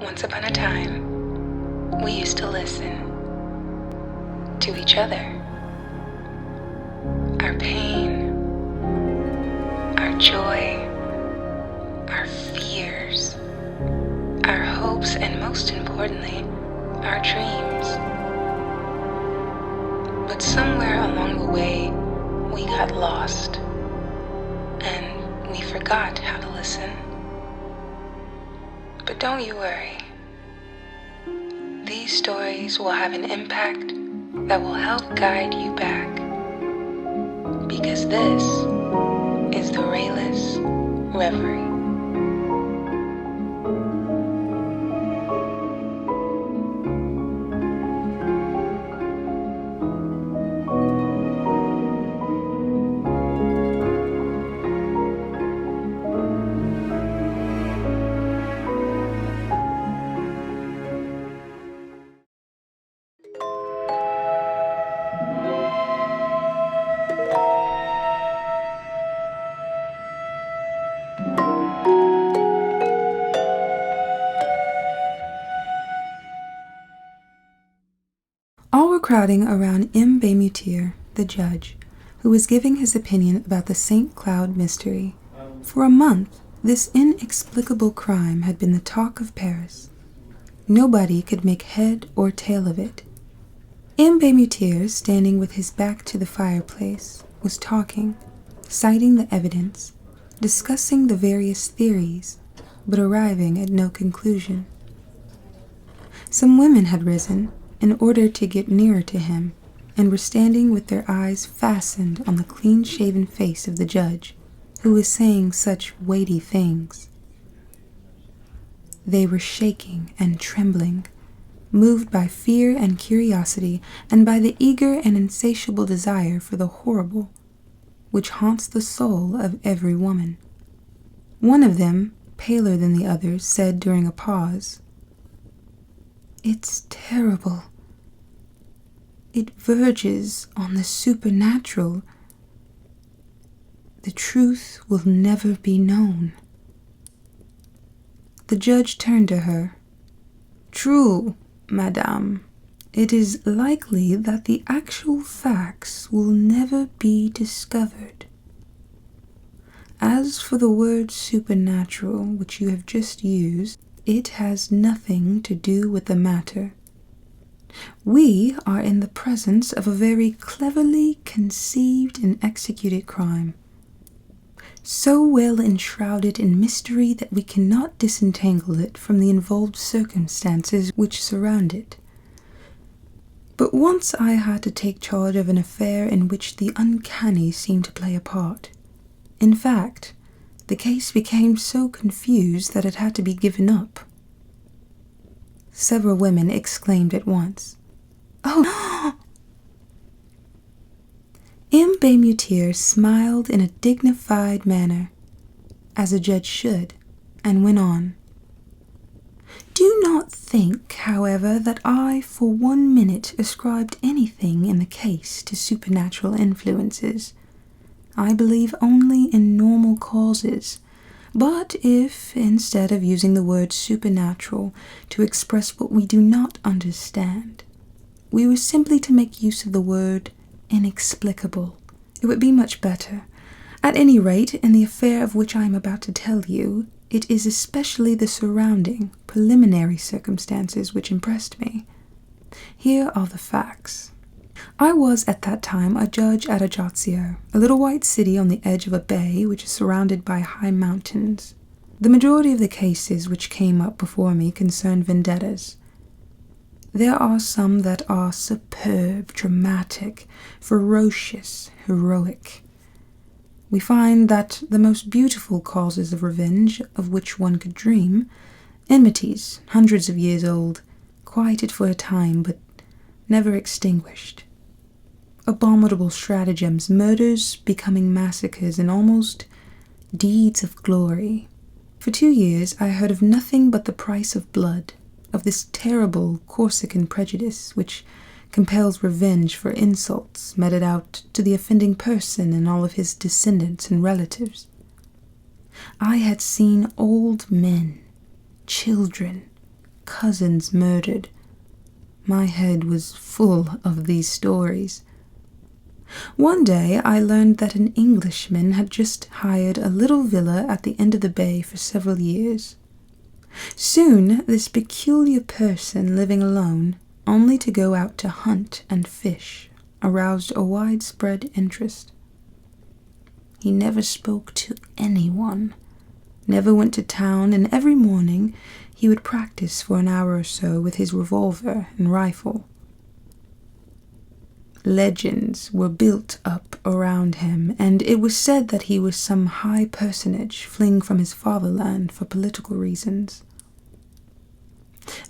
Once upon a time, we used to listen to each other. Our pain, our joy, our fears, our hopes, and most importantly, our dreams. But somewhere along the way, we got lost, and we forgot how to listen. But don't you worry. These stories will have an impact that will help guide you back. Because this is the Rayless Reverie. All were crowding around M. de Maupassant, the judge, who was giving his opinion about the St. Cloud mystery. For a month, this inexplicable crime had been the talk of Paris. Nobody could make head or tail of it. M. de Maupassant, standing with his back to the fireplace, was talking, citing the evidence, discussing the various theories, but arriving at no conclusion. Some women had risen in order to get nearer to him, and were standing with their eyes fastened on the clean-shaven face of the judge, who was saying such weighty things. They were shaking and trembling, moved by fear and curiosity, and by the eager and insatiable desire for the horrible, which haunts the soul of every woman. One of them, paler than the others, said during a pause, "It's terrible. It verges on the supernatural. The truth will never be known." The judge turned to her. "True, madame. It is likely that the actual facts will never be discovered. As for the word supernatural, which you have just used, it has nothing to do with the matter. We are in the presence of a very cleverly conceived and executed crime, so well enshrouded in mystery that we cannot disentangle it from the involved circumstances which surround it. But once I had to take charge of an affair in which the uncanny seemed to play a part. In fact, the case became so confused that it had to be given up." Several women exclaimed at once, "Oh!" M. de Maupassant smiled in a dignified manner, as a judge should, and went on. "Do not think, however, that I for 1 minute ascribed anything in the case to supernatural influences. I believe only in normal causes. But if, instead of using the word supernatural to express what we do not understand, we were simply to make use of the word inexplicable, it would be much better. At any rate, in the affair of which I am about to tell you, it is especially the surrounding, preliminary circumstances which impressed me. Here are the facts. I was at that time a judge at Ajaccio, a little white city on the edge of a bay which is surrounded by high mountains. The majority of the cases which came up before me concerned vendettas. There are some that are superb, dramatic, ferocious, heroic. We find that the most beautiful causes of revenge of which one could dream, enmities hundreds of years old, quieted for a time but never extinguished. Abominable stratagems, murders becoming massacres, and almost deeds of glory. For 2 years I heard of nothing but the price of blood, of this terrible Corsican prejudice which compels revenge for insults meted out to the offending person and all of his descendants and relatives. I had seen old men, children, cousins murdered. My head was full of these stories. One day I learned that an Englishman had just hired a little villa at the end of the bay for several years. Soon this peculiar person, living alone, only to go out to hunt and fish, aroused a widespread interest. He never spoke to anyone, never went to town, and every morning he would practice for an hour or so with his revolver and rifle. Legends were built up around him, and it was said that he was some high personage fleeing from his fatherland for political reasons.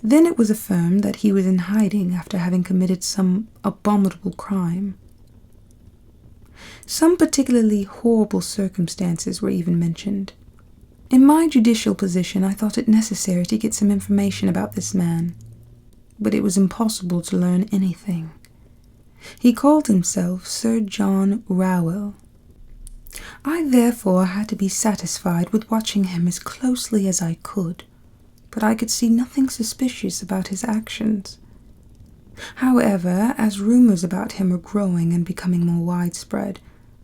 Then it was affirmed that he was in hiding after having committed some abominable crime. Some particularly horrible circumstances were even mentioned. In my judicial position, I thought it necessary to get some information about this man, but it was impossible to learn anything. He called himself Sir John Rowell. I therefore had to be satisfied with watching him as closely as I could, but I could see nothing suspicious about his actions. However, as rumors about him were growing and becoming more widespread,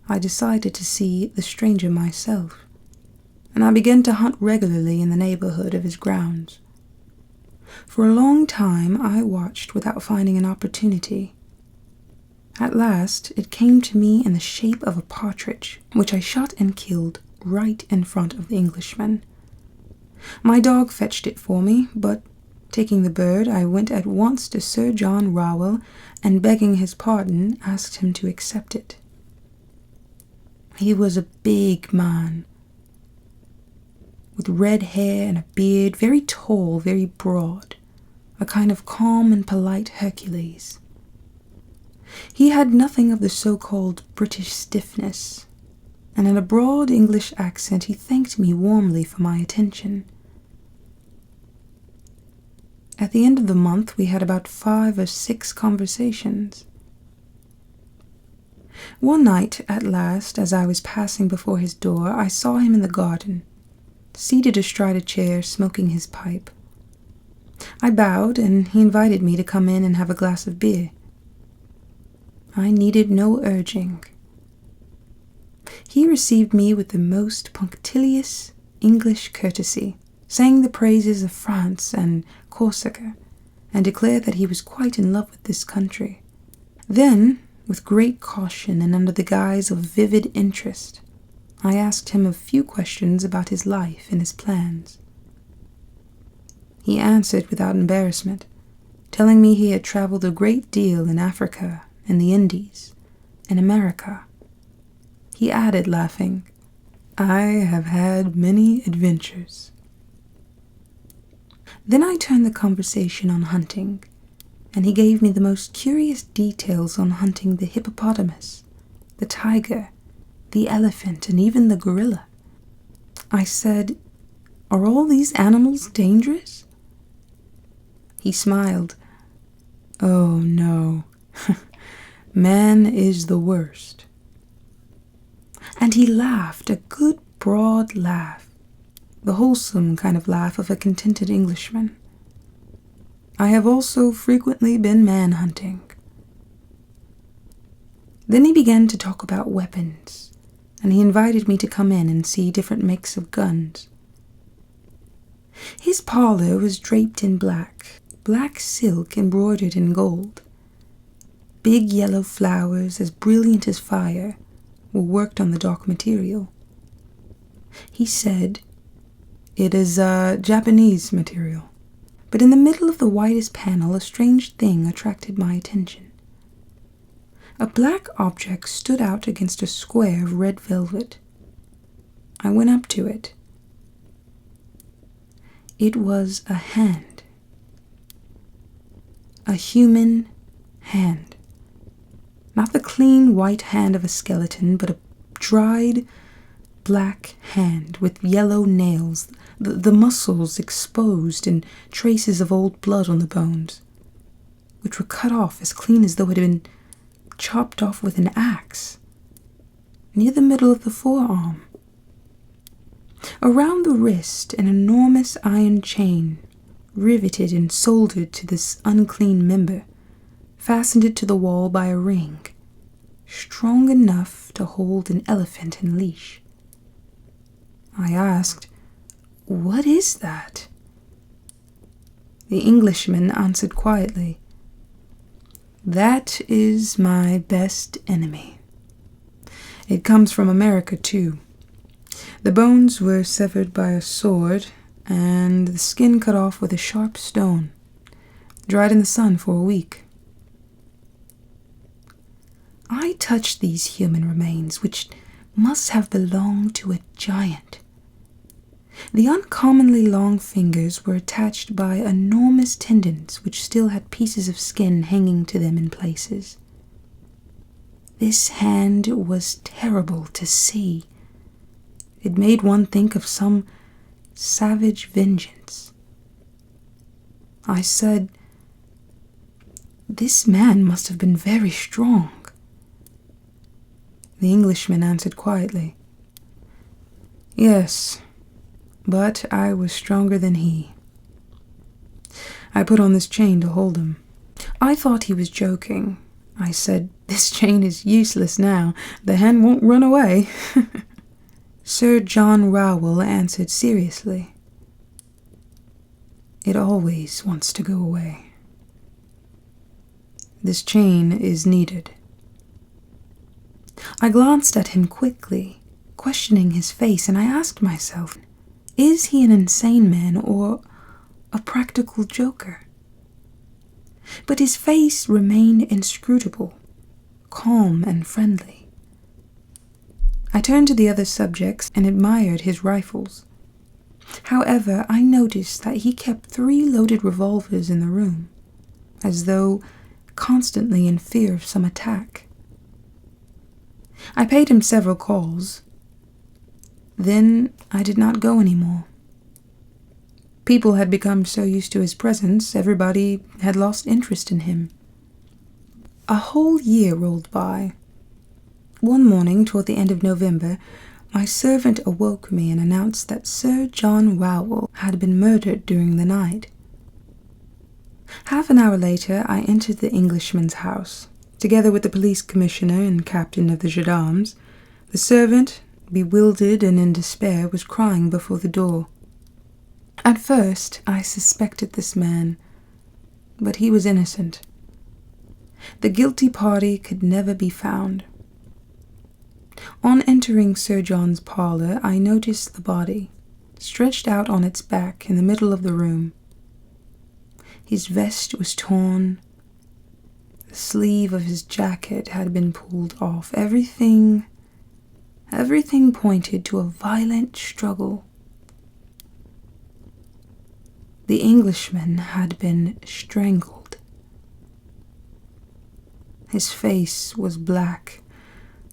I decided to see the stranger myself, and I began to hunt regularly in the neighborhood of his grounds. For a long time I watched without finding an opportunity. At last it came to me in the shape of a partridge, which I shot and killed right in front of the Englishman. My dog fetched it for me, but taking the bird, I went at once to Sir John Rowell, and begging his pardon, asked him to accept it. He was a big man, with red hair and a beard, very tall, very broad, a kind of calm and polite Hercules. He had nothing of the so-called British stiffness, and in a broad English accent he thanked me warmly for my attention. At the end of the month we had about 5 or 6 conversations. One night, at last, as I was passing before his door, I saw him in the garden, seated astride a chair, smoking his pipe. I bowed, and he invited me to come in and have a glass of beer. I needed no urging. He received me with the most punctilious English courtesy, sang the praises of France and Corsica, and declared that he was quite in love with this country. Then, with great caution and under the guise of vivid interest, I asked him a few questions about his life and his plans. He answered without embarrassment, telling me he had traveled a great deal in Africa, in the Indies, in America. He added, laughing, "I have had many adventures." Then I turned the conversation on hunting, and he gave me the most curious details on hunting the hippopotamus, the tiger, the elephant, and even the gorilla. I said, "Are all these animals dangerous?" He smiled. "Oh, no. Man is the worst." And he laughed, a good broad laugh, the wholesome kind of laugh of a contented Englishman. "I have also frequently been man-hunting." Then he began to talk about weapons, and he invited me to come in and see different makes of guns. His parlor was draped in black silk embroidered in gold. Big yellow flowers, as brilliant as fire, were worked on the dark material. He said, "It is a Japanese material." But in the middle of the whitest panel, a strange thing attracted my attention. A black object stood out against a square of red velvet. I went up to it. It was a hand. A human hand. Not the clean white hand of a skeleton, but a dried black hand with yellow nails, the muscles exposed and traces of old blood on the bones, which were cut off as clean as though it had been chopped off with an axe, near the middle of the forearm. Around the wrist, an enormous iron chain riveted and soldered to this unclean member, fastened it to the wall by a ring, strong enough to hold an elephant in leash. I asked, "What is that?" The Englishman answered quietly, "That is my best enemy. It comes from America, too. The bones were severed by a sword, and the skin cut off with a sharp stone, dried in the sun for a week." I touched these human remains, which must have belonged to a giant. The uncommonly long fingers were attached by enormous tendons which still had pieces of skin hanging to them in places. This hand was terrible to see. It made one think of some savage vengeance. I said, "This man must have been very strong." The Englishman answered quietly, "Yes, but I was stronger than he. I put on this chain to hold him." I thought he was joking. I said, "This chain is useless now. The hand won't run away." Sir John Rowell answered seriously, "It always wants to go away. This chain is needed." I glanced at him quickly, questioning his face, and I asked myself, is he an insane man or a practical joker? But his face remained inscrutable, calm and friendly. I turned to the other subjects and admired his rifles. However, I noticed that he kept 3 loaded revolvers in the room, as though constantly in fear of some attack. I paid him several calls. Then I did not go any more. People had become so used to his presence, everybody had lost interest in him. A whole year rolled by. One morning, toward the end of November, my servant awoke me and announced that Sir John Rowell had been murdered during the night. Half an hour later, I entered the Englishman's house, together with the police commissioner and captain of the gendarmes. The servant, bewildered and in despair, was crying before the door. At first, I suspected this man, but he was innocent. The guilty party could never be found. On entering Sir John's parlor, I noticed the body, stretched out on its back in the middle of the room. His vest was torn. The sleeve of his jacket had been pulled off. Everything pointed to a violent struggle. The Englishman had been strangled. His face was black,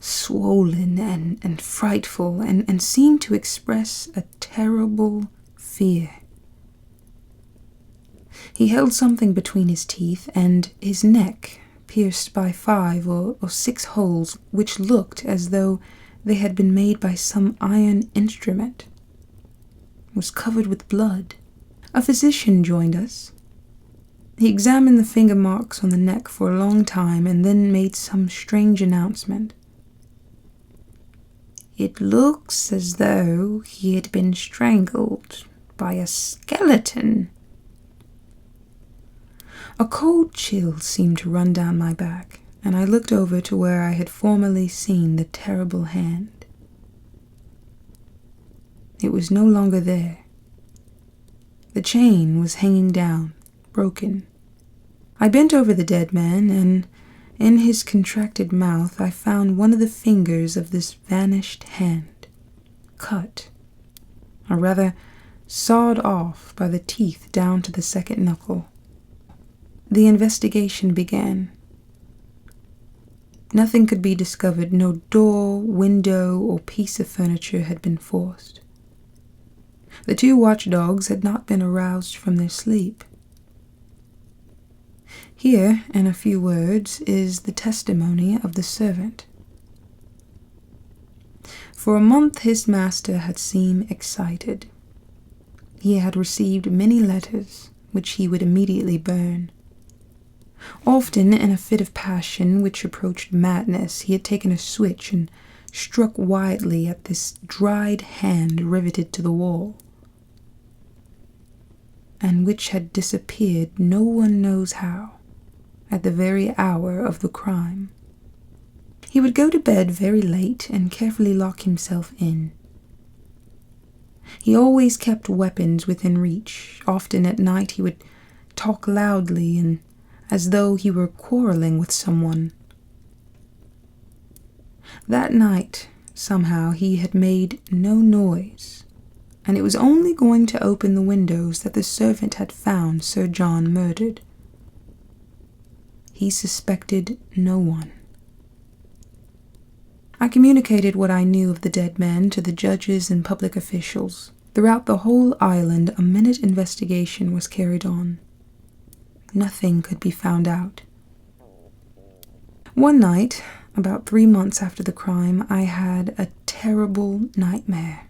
swollen and frightful, and seemed to express a terrible fear. He held something between his teeth, and his neck, pierced by 5 or 6 holes, which looked as though they had been made by some iron instrument, was covered with blood. A physician joined us. He examined the finger marks on the neck for a long time and then made some strange announcement. "It looks as though he had been strangled by a skeleton." A cold chill seemed to run down my back, and I looked over to where I had formerly seen the terrible hand. It was no longer there. The chain was hanging down, broken. I bent over the dead man, and in his contracted mouth I found one of the fingers of this vanished hand, cut, or rather sawed off by the teeth down to the second knuckle. The investigation began. Nothing could be discovered. No door, window, or piece of furniture had been forced. The 2 watchdogs had not been aroused from their sleep. Here, in a few words, is the testimony of the servant. For a month his master had seemed excited. He had received many letters, which he would immediately burn. Often, in a fit of passion which approached madness, he had taken a switch and struck wildly at this dried hand riveted to the wall, and which had disappeared no one knows how, at the very hour of the crime. He would go to bed very late and carefully lock himself in. He always kept weapons within reach. Often at night he would talk loudly and as though he were quarreling with someone. That night, somehow, he had made no noise, and it was only going to open the windows that the servant had found Sir John murdered. He suspected no one. I communicated what I knew of the dead man to the judges and public officials. Throughout the whole island, a minute investigation was carried on. Nothing could be found out. One night, about 3 months after the crime, I had a terrible nightmare.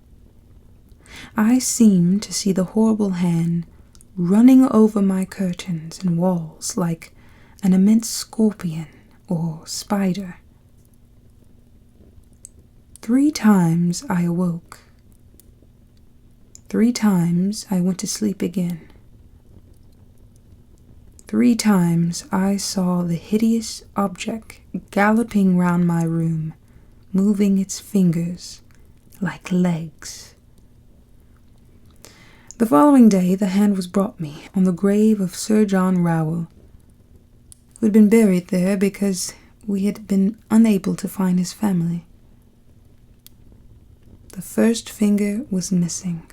I seemed to see the horrible hand running over my curtains and walls like an immense scorpion or spider. 3 times I awoke. 3 times I went to sleep again. 3 times I saw the hideous object galloping round my room, moving its fingers like legs. The following day the hand was brought me on the grave of Sir John Rowell, who had been buried there because we had been unable to find his family. The first finger was missing.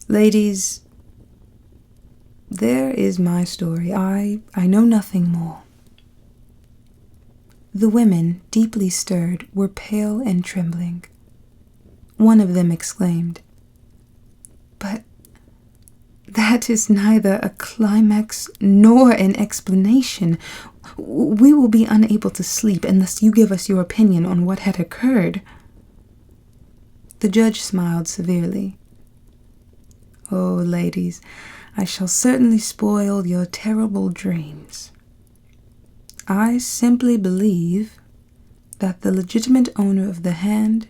Ladies, there is my story. I know nothing more. The women, deeply stirred, were pale and trembling. One of them exclaimed, "But that is neither a climax nor an explanation. We will be unable to sleep unless you give us your opinion on what had occurred." The judge smiled severely. "Oh, ladies, I shall certainly spoil your terrible dreams. I simply believe that the legitimate owner of the hand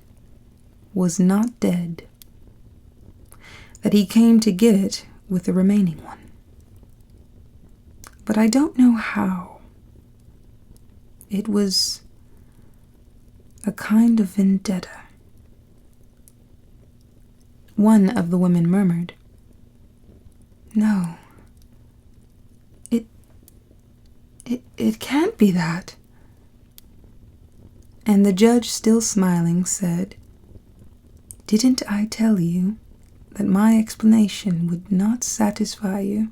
was not dead, that he came to get it with the remaining one. But I don't know how. It was a kind of vendetta." One of the women murmured, "No, it can't be that." And the judge, still smiling, said, "Didn't I tell you that my explanation would not satisfy you?"